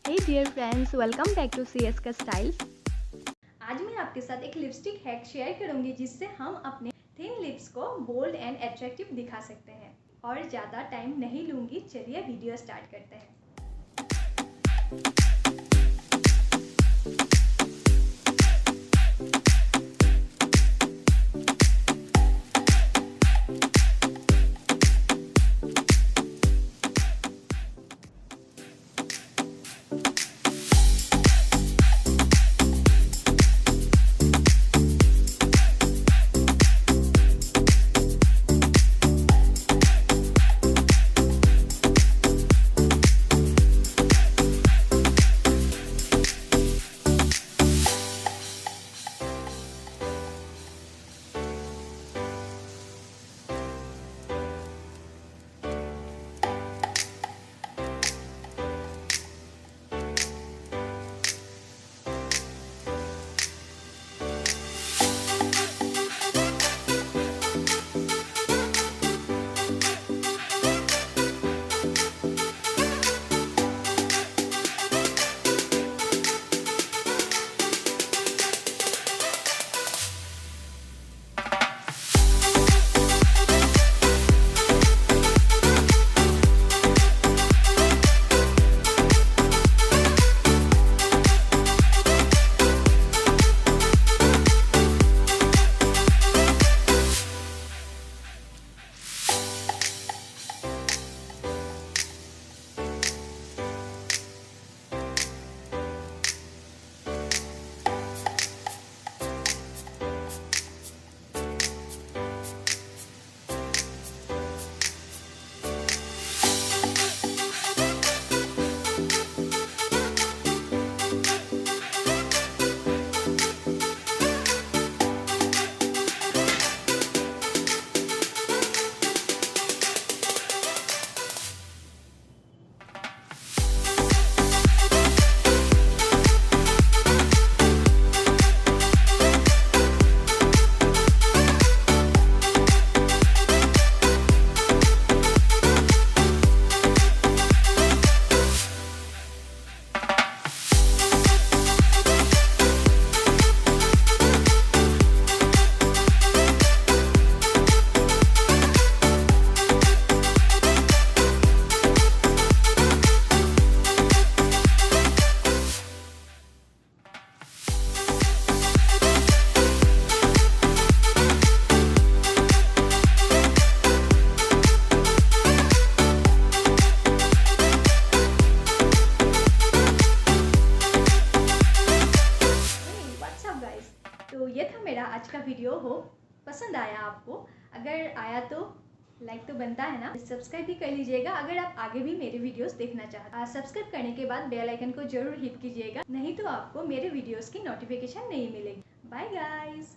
Hey dear friends, welcome back to CS का styles. आज मैं आपके साथ एक लिपस्टिक हैक शेयर करूंगी जिससे हम अपने थिन लिप्स को बोल्ड एंड अट्रैक्टिव दिखा सकते हैं। और ज़्यादा टाइम नहीं लूँगी, चलिए वीडियो स्टार्ट करते हैं। तो ये था मेरा आज का वीडियो। हो पसंद आया आपको? अगर आया तो लाइक तो बनता है ना, सब्सक्राइब भी कर लीजिएगा अगर आप आगे भी मेरे वीडियोस देखना चाहते हैं। सब्सक्राइब करने के बाद बेल आइकन को जरूर हिट कीजिएगा, नहीं तो आपको मेरे वीडियोस की नोटिफिकेशन नहीं मिलेगी। Bye guys.